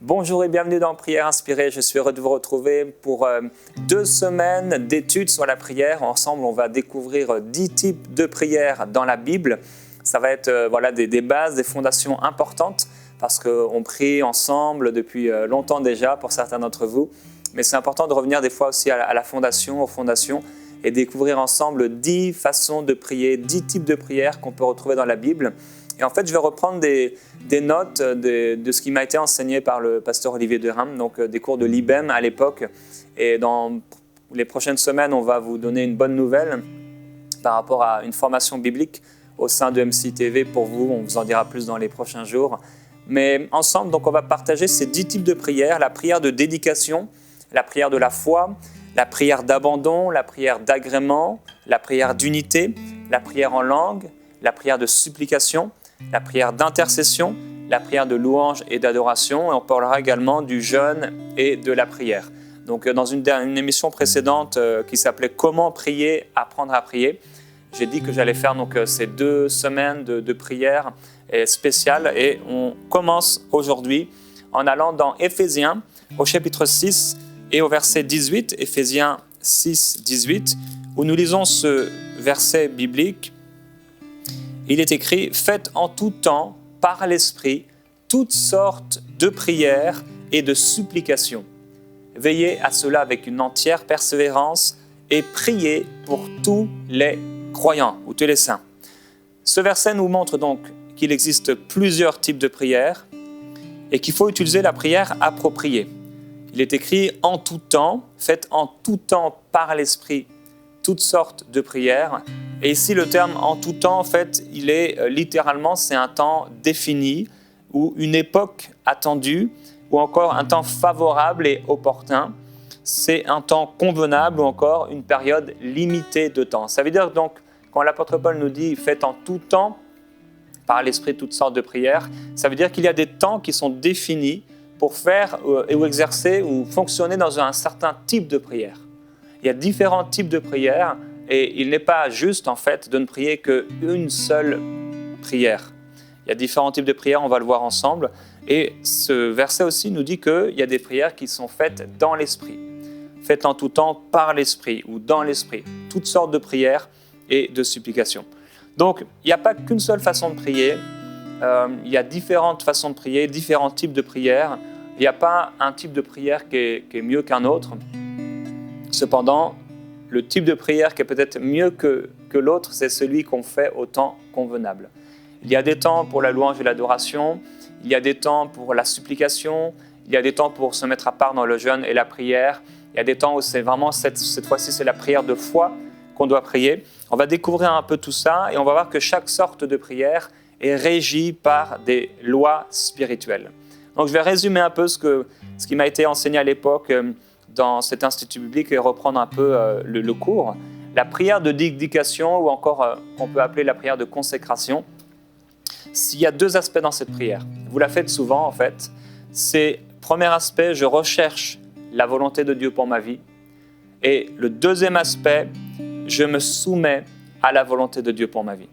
Bonjour et bienvenue dans Prière Inspirée. Je suis heureux de vous retrouver pour 2 semaines d'études sur la prière. Ensemble, on va découvrir 10 types de prières dans la Bible. Ça va être des bases, des fondations importantes parce qu'on prie ensemble depuis longtemps déjà pour certains d'entre vous. Mais c'est important de revenir des fois aussi à la fondation, aux fondations et découvrir ensemble 10 façons de prier, 10 types de prières qu'on peut retrouver dans la Bible. Et en fait, je vais reprendre des notes de ce qui m'a été enseigné par le pasteur Olivier Durham, donc des cours de l'IBEM à l'époque. Et dans les prochaines semaines, on va vous donner une bonne nouvelle par rapport à une formation biblique au sein de MCTV pour vous. On vous en dira plus dans les prochains jours. Mais ensemble, donc, on va partager ces 10 types de prières. La prière de dédication, la prière de la foi, la prière d'abandon, la prière d'agrément, la prière d'unité, la prière en langue, la prière de supplication, la prière d'intercession, la prière de louange et d'adoration. Et on parlera également du jeûne et de la prière. Donc, dans une émission précédente qui s'appelait « Comment prier, apprendre à prier », j'ai dit que j'allais faire ces 2 semaines de prière spéciales. Et on commence aujourd'hui en allant dans Éphésiens au chapitre 6 et au verset 18, Éphésiens 6, 18, où nous lisons ce verset biblique. Il est écrit « Faites en tout temps, par l'Esprit, toutes sortes de prières et de supplications. Veillez à cela avec une entière persévérance et priez pour tous les croyants ou tous les saints. » Ce verset nous montre donc qu'il existe plusieurs types de prières et qu'il faut utiliser la prière appropriée. Il est écrit « En tout temps, faites en tout temps par l'Esprit toutes sortes de prières. » Et ici, le terme « en tout temps », en fait, il est littéralement, c'est un temps défini ou une époque attendue ou encore un temps favorable et opportun. C'est un temps convenable ou encore une période limitée de temps. Ça veut dire donc, quand l'apôtre Paul nous dit « faites en tout temps par l'Esprit toutes sortes de prières », ça veut dire qu'il y a des temps qui sont définis pour faire ou exercer ou fonctionner dans un certain type de prière. Il y a différents types de prières et il n'est pas juste en fait de ne prier qu'une seule prière. Il y a différents types de prières, on va le voir ensemble. Et ce verset aussi nous dit qu'il y a des prières qui sont faites dans l'Esprit. Faites en tout temps par l'Esprit ou dans l'Esprit. Toutes sortes de prières et de supplications. Donc, il n'y a pas qu'une seule façon de prier. Il y a différentes façons de prier, différents types de prières. Il n'y a pas un type de prière qui est mieux qu'un autre. Cependant, le type de prière qui est peut-être mieux que l'autre, c'est celui qu'on fait au temps convenable. Il y a des temps pour la louange et l'adoration, il y a des temps pour la supplication, il y a des temps pour se mettre à part dans le jeûne et la prière, il y a des temps où c'est vraiment, cette fois-ci, c'est la prière de foi qu'on doit prier. On va découvrir un peu tout ça et on va voir que chaque sorte de prière est régie par des lois spirituelles. Donc je vais résumer un peu ce qui m'a été enseigné à l'époque dans cet institut biblique et reprendre un peu le cours. La prière de dédication ou encore on peut appeler la prière de consécration. Il y a 2 aspects dans cette prière. Vous la faites souvent en fait. C'est premier aspect, je recherche la volonté de Dieu pour ma vie. Et le deuxième aspect, je me soumets à la volonté de Dieu pour ma vie.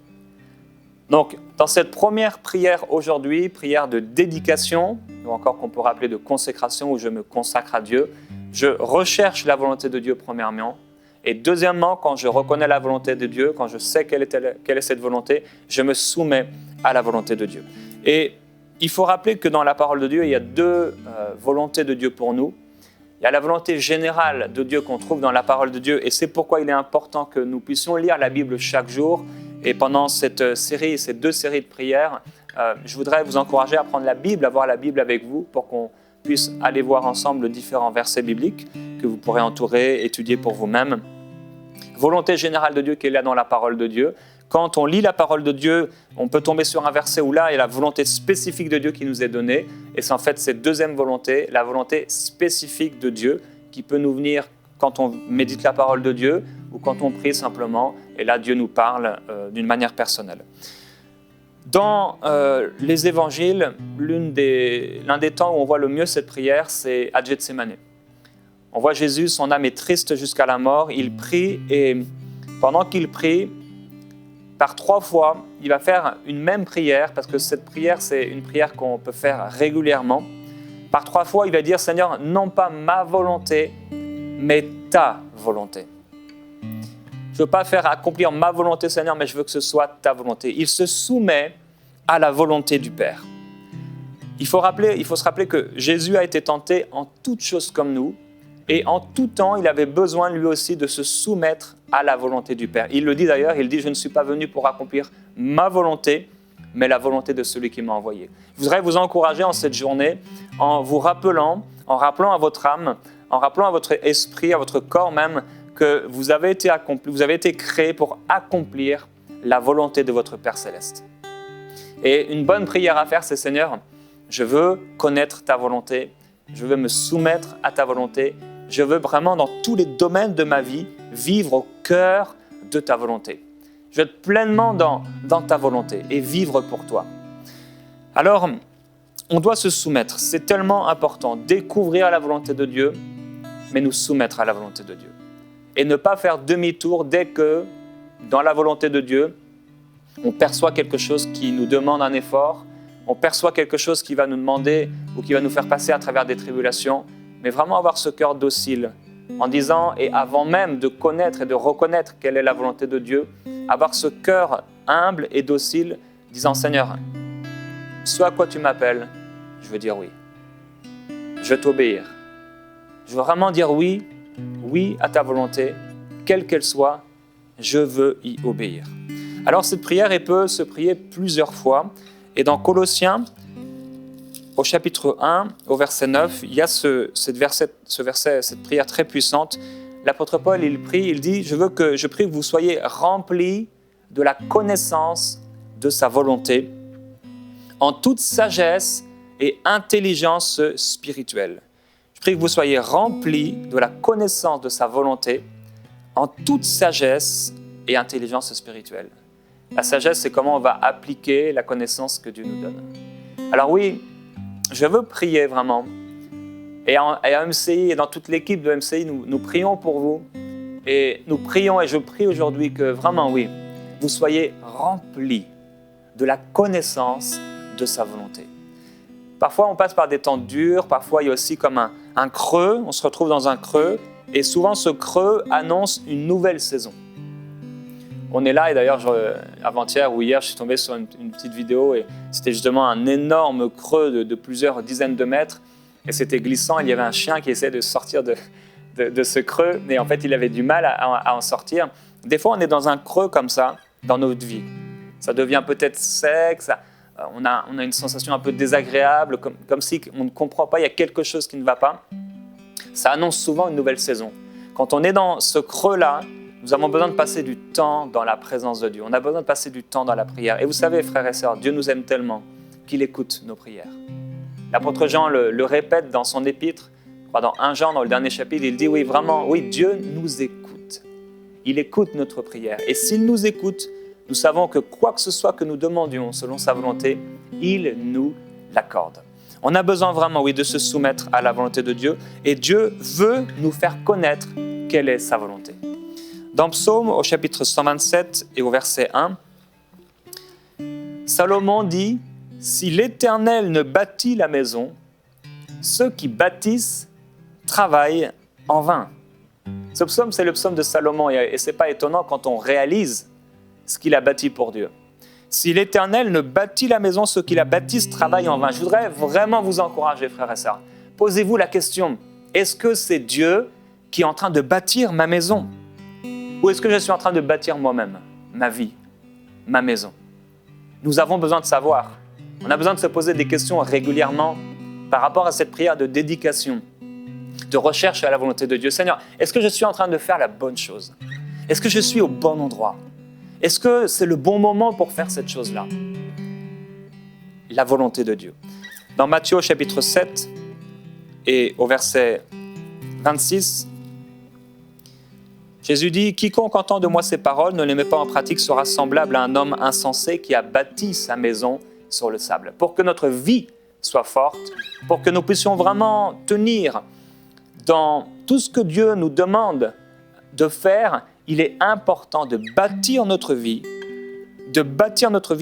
Donc, dans cette première prière aujourd'hui, prière de dédication, ou encore qu'on peut appeler de consécration, où je me consacre à Dieu, je recherche la volonté de Dieu premièrement. Et deuxièmement, quand je reconnais la volonté de Dieu, quand je sais quelle est cette volonté, je me soumets à la volonté de Dieu. Et il faut rappeler que dans la parole de Dieu, il y a 2 volontés de Dieu pour nous. Il y a la volonté générale de Dieu qu'on trouve dans la parole de Dieu, et c'est pourquoi il est important que nous puissions lire la Bible chaque jour. Et pendant cette série, ces 2 séries de prières, je voudrais vous encourager à prendre la Bible, à voir la Bible avec vous pour qu'on puisse aller voir ensemble les différents versets bibliques que vous pourrez entourer, étudier pour vous-même. Volonté générale de Dieu qui est là dans la parole de Dieu. Quand on lit la parole de Dieu, on peut tomber sur un verset où là, il y a la volonté spécifique de Dieu qui nous est donnée. Et c'est en fait cette deuxième volonté, la volonté spécifique de Dieu qui peut nous venir quand on médite la parole de Dieu ou quand on prie simplement. Et là, Dieu nous parle d'une manière personnelle. Dans les évangiles, l'un des temps où on voit le mieux cette prière, c'est à Gethsémani. On voit Jésus, son âme est triste jusqu'à la mort, il prie et pendant qu'il prie, par 3 fois, il va faire une même prière parce que cette prière, c'est une prière qu'on peut faire régulièrement. Par 3 fois, il va dire, Seigneur, non pas ma volonté, mais ta volonté. Je ne veux pas faire accomplir ma volonté, Seigneur, mais je veux que ce soit ta volonté. Il se soumet à la volonté du Père. Il faut se rappeler que Jésus a été tenté en toutes choses comme nous, et en tout temps, il avait besoin lui aussi de se soumettre à la volonté du Père. Il le dit d'ailleurs, il dit, je ne suis pas venu pour accomplir ma volonté, mais la volonté de celui qui m'a envoyé. Je voudrais vous encourager en cette journée en vous rappelant, en rappelant à votre âme, en rappelant à votre esprit, à votre corps même, que vous avez été créé pour accomplir la volonté de votre Père Céleste. Et une bonne prière à faire, c'est Seigneur, je veux connaître ta volonté, je veux me soumettre à ta volonté, je veux vraiment dans tous les domaines de ma vie vivre au cœur de ta volonté. Je veux être pleinement dans ta volonté et vivre pour toi. Alors, on doit se soumettre, c'est tellement important, découvrir la volonté de Dieu, mais nous soumettre à la volonté de Dieu. Et ne pas faire demi-tour dès que, dans la volonté de Dieu, on perçoit quelque chose qui nous demande un effort, on perçoit quelque chose qui va nous demander ou qui va nous faire passer à travers des tribulations, mais vraiment avoir ce cœur docile, en disant, et avant même de connaître et de reconnaître quelle est la volonté de Dieu, avoir ce cœur humble et docile, disant, Seigneur, ce à quoi tu m'appelles, je veux dire oui. Je veux t'obéir. Je veux vraiment dire oui à ta volonté, quelle qu'elle soit, je veux y obéir. Alors cette prière, elle peut se prier plusieurs fois. Et dans Colossiens, au chapitre 1, au verset 9, il y a cette prière très puissante. L'apôtre Paul, il prie, il dit, je prie que vous soyez remplis de la connaissance de sa volonté, en toute sagesse et intelligence spirituelle. Je prie que vous soyez remplis de la connaissance de sa volonté, en toute sagesse et intelligence spirituelle. La sagesse, c'est comment on va appliquer la connaissance que Dieu nous donne. Alors oui, je veux prier vraiment. Et à MCI et dans toute l'équipe de MCI, nous prions pour vous. Et nous prions, et je prie aujourd'hui que vraiment, oui, vous soyez remplis de la connaissance de sa volonté. Parfois, on passe par des temps durs. Parfois, il y a aussi comme un creux. On se retrouve dans un creux. Et souvent, ce creux annonce une nouvelle saison. On est là, et d'ailleurs, avant-hier ou hier, je suis tombé sur une petite vidéo et c'était justement un énorme creux de plusieurs dizaines de mètres et c'était glissant. Il y avait un chien qui essayait de sortir de ce creux et en fait, il avait du mal à en sortir. Des fois, on est dans un creux comme ça dans notre vie. Ça devient peut-être sec, on a une sensation un peu désagréable, comme si on ne comprend pas, il y a quelque chose qui ne va pas. Ça annonce souvent une nouvelle saison. Quand on est dans ce creux-là, nous avons besoin de passer du temps dans la présence de Dieu. On a besoin de passer du temps dans la prière. Et vous savez, frères et sœurs, Dieu nous aime tellement qu'il écoute nos prières. L'apôtre Jean le répète dans son épître, dans 1 Jean, dans le dernier chapitre, il dit, oui, vraiment, oui, Dieu nous écoute. Il écoute notre prière. Et s'il nous écoute, nous savons que quoi que ce soit que nous demandions selon sa volonté, il nous l'accorde. On a besoin vraiment, oui, de se soumettre à la volonté de Dieu. Et Dieu veut nous faire connaître quelle est sa volonté. Dans Psaume, au chapitre 127 et au verset 1, Salomon dit « Si l'Éternel ne bâtit la maison, ceux qui bâtissent travaillent en vain. » Ce psaume, c'est le psaume de Salomon et ce n'est pas étonnant quand on réalise ce qu'il a bâti pour Dieu. « Si l'Éternel ne bâtit la maison, ceux qui la bâtissent travaillent en vain. » Je voudrais vraiment vous encourager, frères et sœurs. Posez-vous la question, est-ce que c'est Dieu qui est en train de bâtir ma maison ? Ou est-ce que je suis en train de bâtir moi-même, ma vie, ma maison ? Nous avons besoin de savoir. On a besoin de se poser des questions régulièrement par rapport à cette prière de dédication, de recherche à la volonté de Dieu. Seigneur, est-ce que je suis en train de faire la bonne chose ? Est-ce que je suis au bon endroit ? Est-ce que c'est le bon moment pour faire cette chose-là ? La volonté de Dieu. Dans Matthieu au chapitre 7 et au verset 26, Jésus dit « Quiconque entend de moi ces paroles ne les met pas en pratique sera semblable à un homme insensé qui a bâti sa maison sur le sable. » Pour que notre vie soit forte, pour que nous puissions vraiment tenir dans tout ce que Dieu nous demande de faire, il est important de bâtir notre vie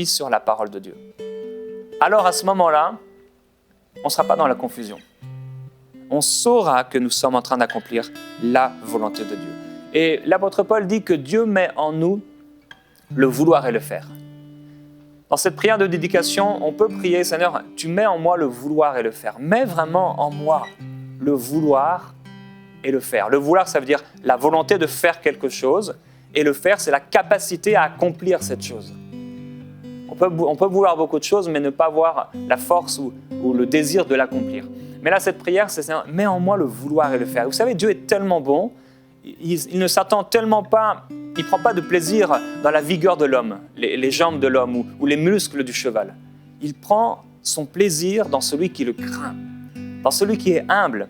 sur la parole de Dieu. Alors à ce moment-là, on ne sera pas dans la confusion. on saura que nous sommes en train d'accomplir la volonté de Dieu. Et l'apôtre Paul dit que Dieu met en nous le vouloir et le faire. Dans cette prière de dédication, on peut prier, Seigneur, tu mets en moi le vouloir et le faire. Mets vraiment en moi le vouloir et le faire. Le vouloir, ça veut dire la volonté de faire quelque chose. Et le faire, c'est la capacité à accomplir cette chose. On peut vouloir beaucoup de choses, mais ne pas avoir la force ou le désir de l'accomplir. Mais là, cette prière, c'est « mets en moi le vouloir et le faire ». Vous savez, Dieu est tellement bon, il ne s'attend tellement pas, il ne prend pas de plaisir dans la vigueur de l'homme, les jambes de l'homme ou les muscles du cheval. Il prend son plaisir dans celui qui le craint, dans celui qui est humble.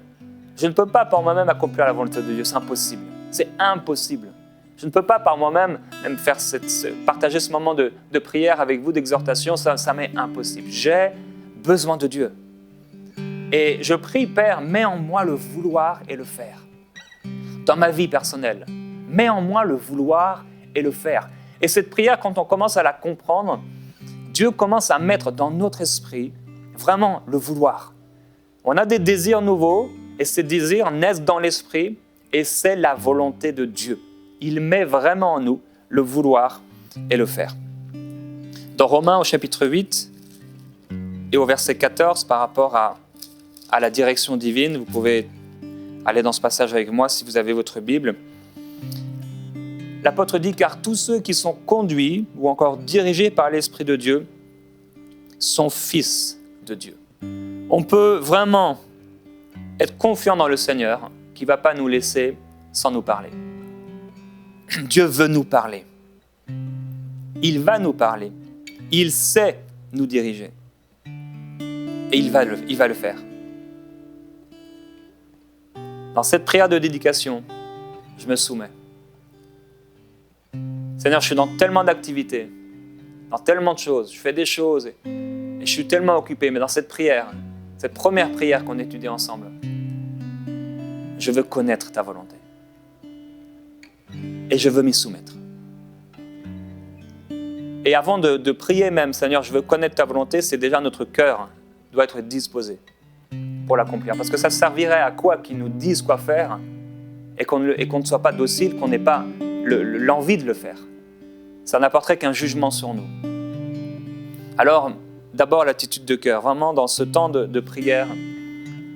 Je ne peux pas par moi-même accomplir la volonté de Dieu, c'est impossible. C'est impossible. Je ne peux pas par moi-même même partager ce moment de prière avec vous, d'exhortation, ça m'est impossible. J'ai besoin de Dieu. Et je prie, Père, mets en moi le vouloir et le faire. Dans ma vie personnelle, mets en moi le vouloir et le faire. Et cette prière, quand on commence à la comprendre, Dieu commence à mettre dans notre esprit vraiment le vouloir. On a des désirs nouveaux et ces désirs naissent dans l'esprit et c'est la volonté de Dieu. Il met vraiment en nous le vouloir et le faire. Dans Romains au chapitre 8 et au verset 14, par rapport à la direction divine, vous pouvez aller dans ce passage avec moi si vous avez votre Bible. L'apôtre dit « Car tous ceux qui sont conduits ou encore dirigés par l'Esprit de Dieu sont fils de Dieu. » On peut vraiment être confiant dans le Seigneur qui ne va pas nous laisser sans nous parler. Dieu veut nous parler. Il va nous parler. Il sait nous diriger. Et il va le faire. Dans cette prière de dédication, je me soumets. Seigneur, je suis dans tellement d'activités, dans tellement de choses. Je fais des choses et je suis tellement occupé. Mais dans cette prière, cette première prière qu'on étudie ensemble, je veux connaître ta volonté. Et je veux m'y soumettre. Et avant de prier même, Seigneur, je veux connaître ta volonté, c'est déjà notre cœur doit être disposé pour l'accomplir. Parce que ça servirait à quoi qu'ils nous disent quoi faire et qu'on ne soit pas docile, qu'on n'ait pas l'envie de le faire. Ça n'apporterait qu'un jugement sur nous. Alors, d'abord l'attitude de cœur. Vraiment, dans ce temps de prière,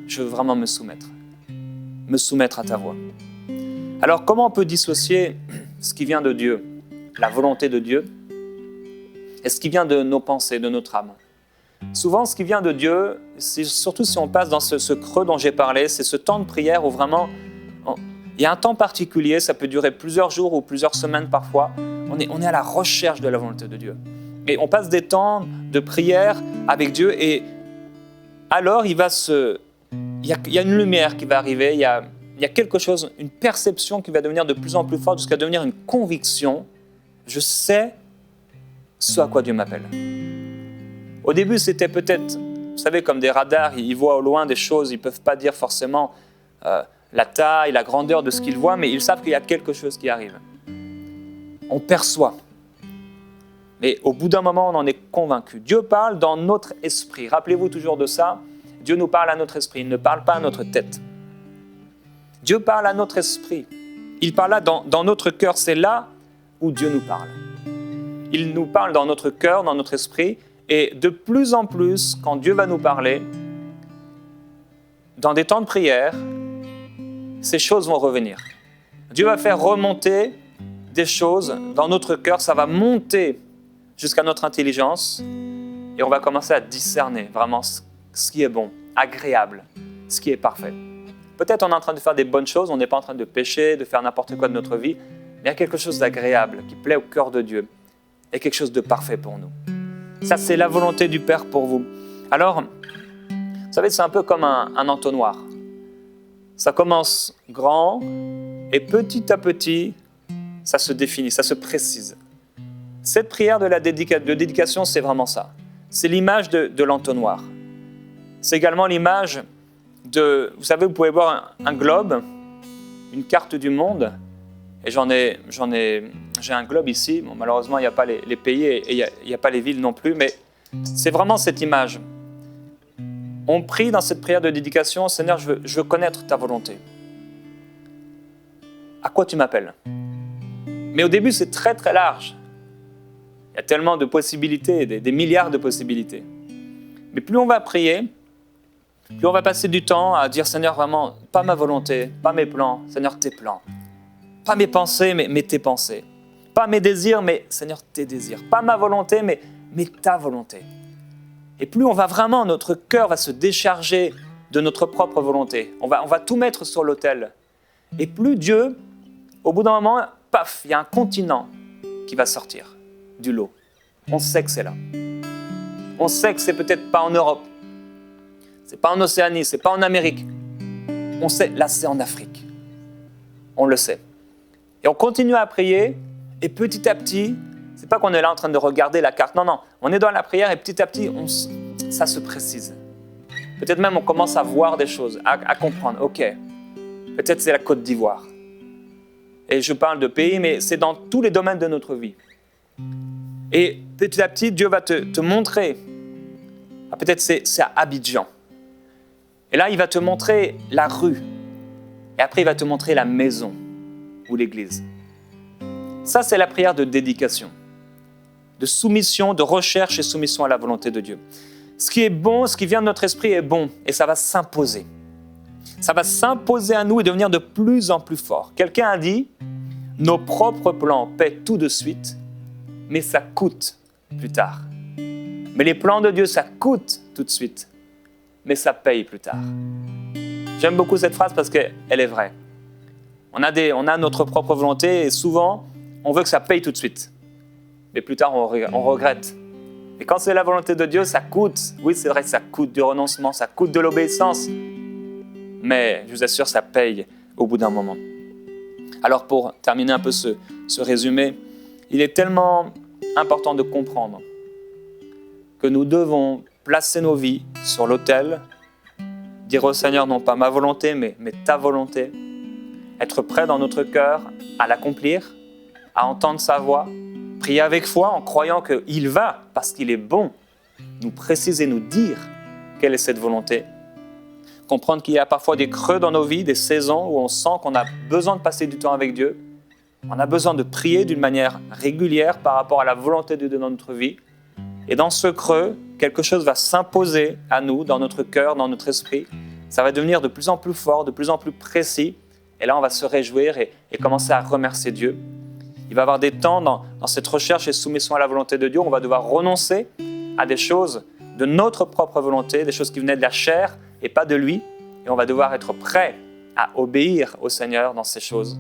je veux vraiment me soumettre à ta voix. Alors, comment on peut dissocier ce qui vient de Dieu, la volonté de Dieu, et ce qui vient de nos pensées, de notre âme? Souvent, ce qui vient de Dieu, c'est surtout si on passe dans ce creux dont j'ai parlé, c'est ce temps de prière où vraiment, il y a un temps particulier, ça peut durer plusieurs jours ou plusieurs semaines parfois, on est à la recherche de la volonté de Dieu. Et on passe des temps de prière avec Dieu et alors il y a une lumière qui va arriver, il y a quelque chose, une perception qui va devenir de plus en plus forte jusqu'à devenir une conviction. Je sais ce à quoi Dieu m'appelle. Au début, c'était peut-être, vous savez, comme des radars, ils voient au loin des choses, ils ne peuvent pas dire forcément la taille, la grandeur de ce qu'ils voient, mais ils savent qu'il y a quelque chose qui arrive. On perçoit. Mais au bout d'un moment, on en est convaincu. Dieu parle dans notre esprit. Rappelez-vous toujours de ça. Dieu nous parle à notre esprit, il ne parle pas à notre tête. Dieu parle à notre esprit. Il parle là dans notre cœur. C'est là où Dieu nous parle. Il nous parle dans notre cœur, dans notre esprit. Et de plus en plus, quand Dieu va nous parler, dans des temps de prière, ces choses vont revenir. Dieu va faire remonter des choses dans notre cœur. Ça va monter jusqu'à notre intelligence. Et on va commencer à discerner vraiment ce qui est bon, agréable, ce qui est parfait. Peut-être on est en train de faire des bonnes choses, on n'est pas en train de pécher, de faire n'importe quoi de notre vie, mais il y a quelque chose d'agréable qui plaît au cœur de Dieu et quelque chose de parfait pour nous. Ça, c'est la volonté du Père pour vous. Alors, vous savez, c'est un peu comme un entonnoir. Ça commence grand et petit à petit, ça se définit, ça se précise. Cette prière de dédication, c'est vraiment ça. C'est l'image de l'entonnoir. C'est également l'image de... Vous savez, vous pouvez voir un globe, une carte du monde, et j'ai un globe ici. Bon, malheureusement, il n'y a pas les pays et il n'y a pas les villes non plus, mais c'est vraiment cette image. on prie dans cette prière de dédication, Seigneur, je veux connaître ta volonté. À quoi tu m'appelles? Mais au début, c'est très très large. Il y a tellement de possibilités, des milliards de possibilités. Mais plus on va prier, plus on va passer du temps à dire, Seigneur, vraiment, pas ma volonté, pas mes plans, Seigneur, tes plans. Pas mes pensées, mais tes pensées. Pas mes désirs, mais Seigneur, tes désirs. Pas ma volonté, mais ta volonté. Et plus on va vraiment, notre cœur va se décharger de notre propre volonté. On va tout mettre sur l'autel. Et plus Dieu, au bout d'un moment, paf, il y a un continent qui va sortir du lot. On sait que c'est là. On sait que c'est peut-être pas en Europe. C'est pas en Océanie, c'est pas en Amérique. On sait, là c'est en Afrique. On le sait. Et on continue à prier, et petit à petit, c'est pas qu'on est là en train de regarder la carte. Non, on est dans la prière et petit à petit, ça se précise. Peut-être même on commence à voir des choses, à comprendre. Ok, peut-être c'est la Côte d'Ivoire. Et je parle de pays, mais c'est dans tous les domaines de notre vie. Et petit à petit, Dieu va te montrer. Peut-être c'est à Abidjan. Et là, il va te montrer la rue. Et après, il va te montrer la maison ou l'église. Ça, c'est la prière de dédication, de soumission, de recherche et soumission à la volonté de Dieu. Ce qui est bon, ce qui vient de notre esprit est bon et ça va s'imposer. Ça va s'imposer à nous et devenir de plus en plus fort. Quelqu'un a dit, nos propres plans paient tout de suite, mais ça coûte plus tard. Mais les plans de Dieu, ça coûte tout de suite, mais ça paye plus tard. J'aime beaucoup cette phrase parce qu'elle est vraie. On a notre propre volonté et souvent, on veut que ça paye tout de suite. Mais plus tard, on regrette. Et quand c'est la volonté de Dieu, ça coûte. Oui, c'est vrai que ça coûte du renoncement, ça coûte de l'obéissance. Mais je vous assure, ça paye au bout d'un moment. Alors pour terminer un peu ce résumé, il est tellement important de comprendre que nous devons placer nos vies sur l'autel, dire au Seigneur non pas ma volonté, mais ta volonté, être prêt dans notre cœur à l'accomplir, à entendre sa voix, prier avec foi en croyant qu'il va, parce qu'il est bon, nous préciser, nous dire quelle est cette volonté. Comprendre qu'il y a parfois des creux dans nos vies, des saisons où on sent qu'on a besoin de passer du temps avec Dieu. On a besoin de prier d'une manière régulière par rapport à la volonté de Dieu dans notre vie. Et dans ce creux, quelque chose va s'imposer à nous, dans notre cœur, dans notre esprit. Ça va devenir de plus en plus fort, de plus en plus précis. Et là, on va se réjouir et commencer à remercier Dieu. Il va y avoir des temps dans cette recherche et soumission à la volonté de Dieu où on va devoir renoncer à des choses de notre propre volonté, des choses qui venaient de la chair et pas de lui. Et on va devoir être prêt à obéir au Seigneur dans ces choses.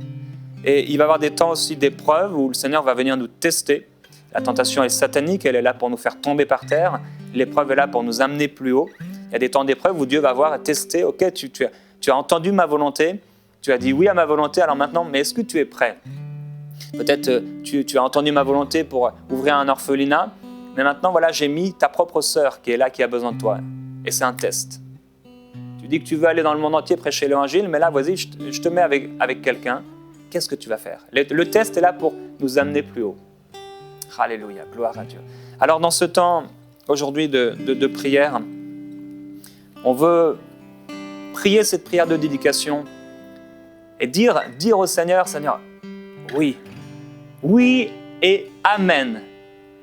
Et il va y avoir des temps aussi d'épreuves où le Seigneur va venir nous tester. La tentation est satanique, elle est là pour nous faire tomber par terre. L'épreuve est là pour nous amener plus haut. Il y a des temps d'épreuve où Dieu va voir et tester. Ok, tu as entendu ma volonté, tu as dit oui à ma volonté, alors maintenant, mais est-ce que tu es prêt? Peut-être tu as entendu ma volonté pour ouvrir un orphelinat, mais maintenant, voilà, j'ai mis ta propre sœur qui est là, qui a besoin de toi. Et c'est un test. Tu dis que tu veux aller dans le monde entier prêcher l'évangile, mais là, vas-y, je te mets avec quelqu'un. Qu'est-ce que tu vas faire? Le test est là pour nous amener plus haut. Alléluia, gloire à Dieu. Alors, dans ce temps, aujourd'hui, de prière, on veut prier cette prière de dédication et dire au Seigneur, Seigneur, oui et amen.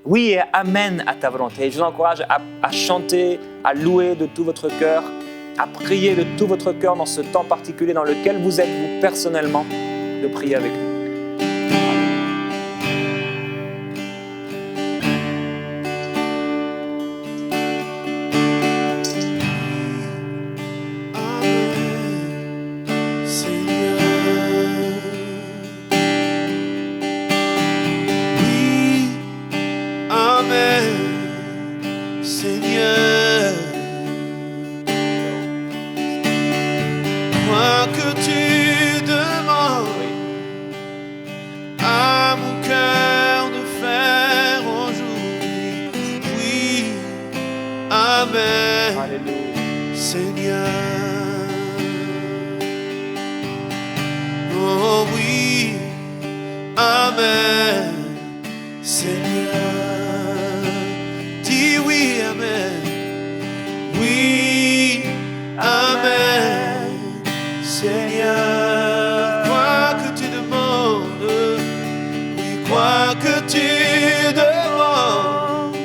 Oui et amen à ta volonté. Et je vous encourage à chanter, à louer de tout votre cœur, à prier de tout votre cœur dans ce temps particulier dans lequel vous êtes, vous personnellement, de prier avec nous. Seigneur, dis oui, amen. Oui, Seigneur, quoi que tu demandes, oui, quoi que tu demandes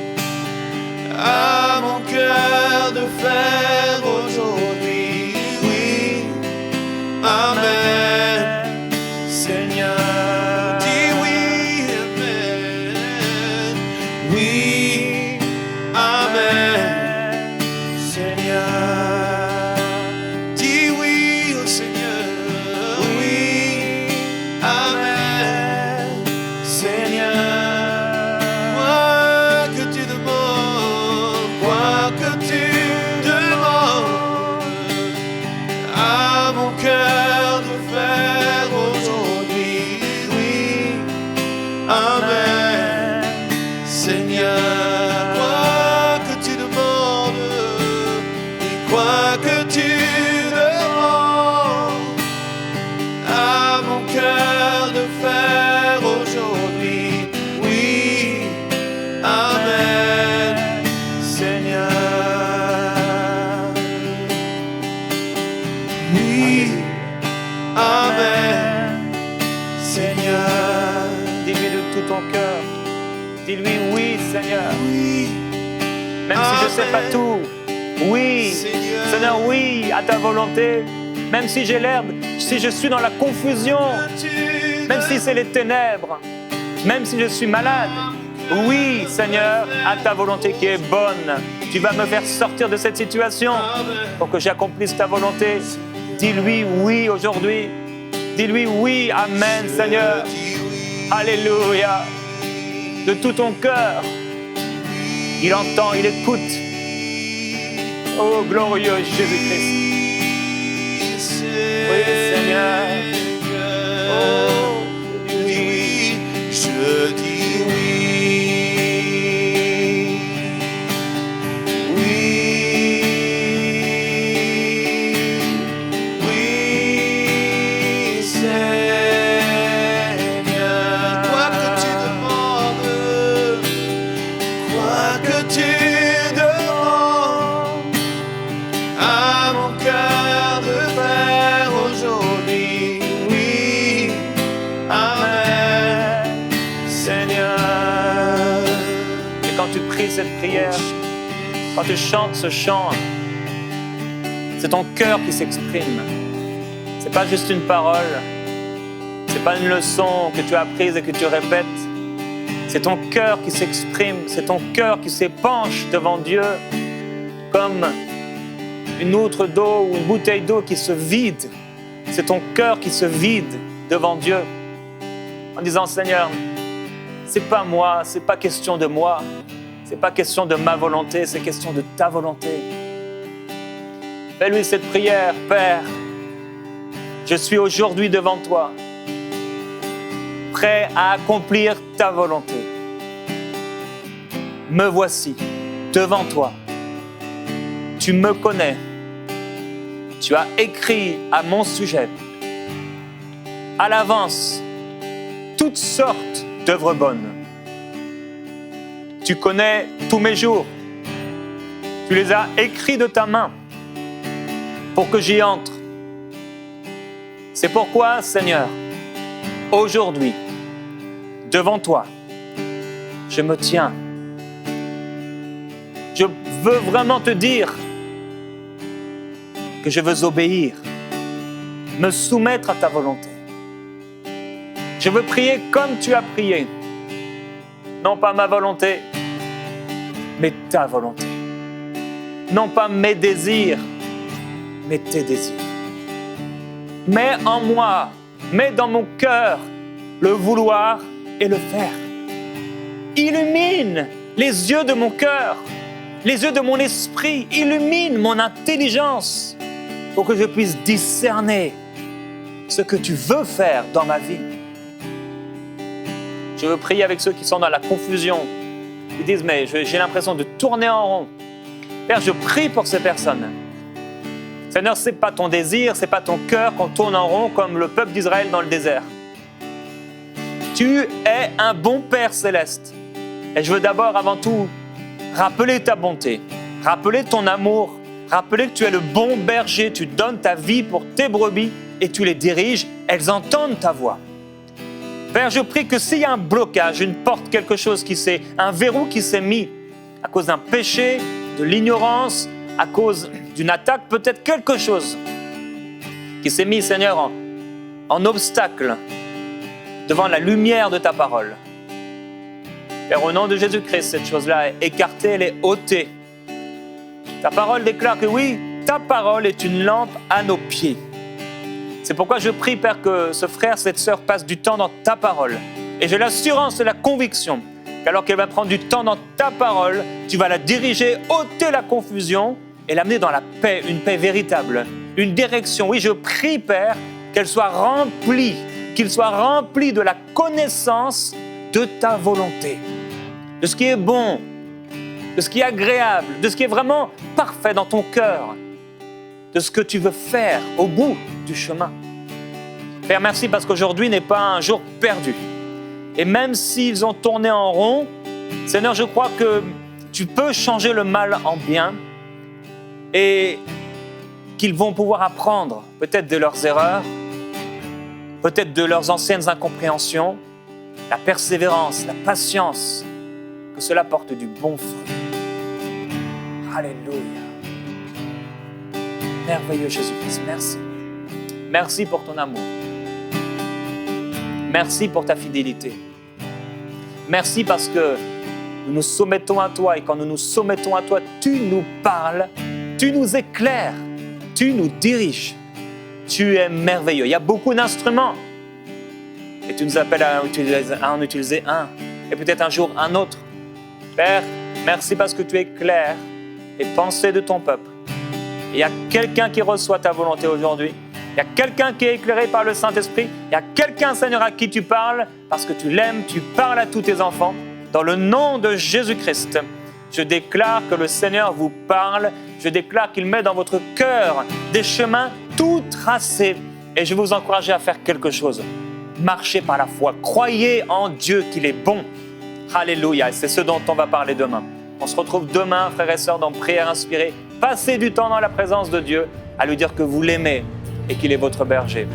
à mon cœur de faire aujourd'hui, oui, Amen. Seigneur, dis oui, Amen, oui, Amen. Seigneur, dis oui au Seigneur, oui, Amen. Seigneur, quoi que tu demandes, quoi que tu demandes à mon cœur de faire aujourd'hui, oui, Amen. Seigneur, quoi que tu demandes, oui, quoi que tu demandes à mon cœur de faire aujourd'hui, oui, Amen. Seigneur, oui, Amen. Seigneur, Dis-lui de tout ton cœur. Dis-lui oui, Seigneur. oui, Même si je ne sais pas Amen. tout. Oui, Seigneur. Seigneur, oui, à ta volonté. Même si j'ai l'air, si je suis dans la confusion, même si c'est les ténèbres, même si je suis malade. Oui, Seigneur, à ta volonté qui est bonne. Tu vas me faire sortir de cette situation pour que j'accomplisse ta volonté. Dis-lui oui aujourd'hui. Dis-lui oui, Amen, Seigneur. Alléluia. De tout ton cœur. Il entend, il écoute. Oh, glorieux Jésus-Christ. Oui, Seigneur. Oh, oui, je dis oui. Oui, oui, Seigneur. Quoi que tu demandes, quoi que tu demandes à mon cœur de faire aujourd'hui, oui, Amen, Seigneur. Et quand tu pries cette prière, quand tu chantes ce chant, c'est ton cœur qui s'exprime. C'est pas juste une parole. C'est pas une leçon que tu as apprise et que tu répètes. C'est ton cœur qui s'exprime. C'est ton cœur qui s'épanche devant Dieu comme une outre d'eau ou une bouteille d'eau qui se vide. C'est ton cœur qui se vide devant Dieu en disant Seigneur, c'est pas moi, c'est pas question de moi, c'est pas question de ma volonté, c'est question de ta volonté. Fais-lui cette prière, Père. Je suis aujourd'hui devant toi, prêt à accomplir ta volonté. Me voici devant toi. Tu me connais. Tu as écrit à mon sujet, à l'avance, toutes sortes d'œuvres bonnes. Tu connais tous mes jours. Tu les as écrits de ta main pour que j'y entre. C'est pourquoi, Seigneur, aujourd'hui, devant toi, je me tiens. Je veux vraiment te dire que je veux obéir, me soumettre à ta volonté. Je veux prier comme tu as prié. Non pas ma volonté, mais ta volonté. Non pas mes désirs, mais tes désirs. Mets en moi, mets dans mon cœur le vouloir et le faire. Illumine les yeux de mon cœur, les yeux de mon esprit, illumine mon intelligence pour que je puisse discerner ce que tu veux faire dans ma vie. Je veux prier avec ceux qui sont dans la confusion. Ils disent, mais j'ai l'impression de tourner en rond. Père, je prie pour ces personnes. Seigneur, ce n'est pas ton désir, ce n'est pas ton cœur qu'on tourne en rond comme le peuple d'Israël dans le désert. Tu es un bon Père céleste. Et je veux d'abord, avant tout, rappeler ta bonté, rappeler ton amour, Rappelez que tu es le bon berger, tu donnes ta vie pour tes brebis et tu les diriges, elles entendent ta voix. Père, je prie que s'il y a un blocage, une porte, quelque chose un verrou qui s'est mis à cause d'un péché, de l'ignorance, à cause d'une attaque, peut-être quelque chose qui s'est mis, Seigneur, en obstacle devant la lumière de ta parole. Père, au nom de Jésus-Christ, cette chose-là est écartée, elle est ôtée. Ta parole déclare que oui, ta parole est une lampe à nos pieds. C'est pourquoi je prie, Père, que ce frère, cette sœur passe du temps dans ta parole. Et j'ai l'assurance et la conviction qu'alors qu'elle va prendre du temps dans ta parole, tu vas la diriger, ôter la confusion et l'amener dans la paix, une paix véritable, une direction. Oui, je prie, Père, qu'elle soit remplie, qu'il soit rempli de la connaissance de ta volonté, de ce qui est bon, de ce qui est agréable, de ce qui est vraiment parfait dans ton cœur, de ce que tu veux faire au bout du chemin. Père, merci parce qu'aujourd'hui n'est pas un jour perdu. Et même s'ils ont tourné en rond, Seigneur, je crois que tu peux changer le mal en bien et qu'ils vont pouvoir apprendre peut-être de leurs erreurs, peut-être de leurs anciennes incompréhensions, la persévérance, la patience, que cela porte du bon fruit. Alléluia. Merveilleux Jésus-Christ, merci. Merci pour ton amour. Merci pour ta fidélité. Merci parce que nous nous soumettons à toi et quand nous nous soumettons à toi, tu nous parles, tu nous éclaires, tu nous diriges. Tu es merveilleux. Il y a beaucoup d'instruments et tu nous appelles à en utiliser un et peut-être un jour un autre. Père, merci parce que tu éclaires les pensées de ton peuple. Il y a quelqu'un qui reçoit ta volonté aujourd'hui. Il y a quelqu'un qui est éclairé par le Saint-Esprit. Il y a quelqu'un, Seigneur, à qui tu parles parce que tu l'aimes, tu parles à tous tes enfants. Dans le nom de Jésus-Christ, je déclare que le Seigneur vous parle. Je déclare qu'il met dans votre cœur des chemins tout tracés. Et je vais vous encourager à faire quelque chose. Marchez par la foi. Croyez en Dieu qu'il est bon. Alléluia. Et c'est ce dont on va parler demain. On se retrouve demain, frères et sœurs, dans Prière Inspirée. Passez du temps dans la présence de Dieu à lui dire que vous l'aimez et qu'il est votre berger.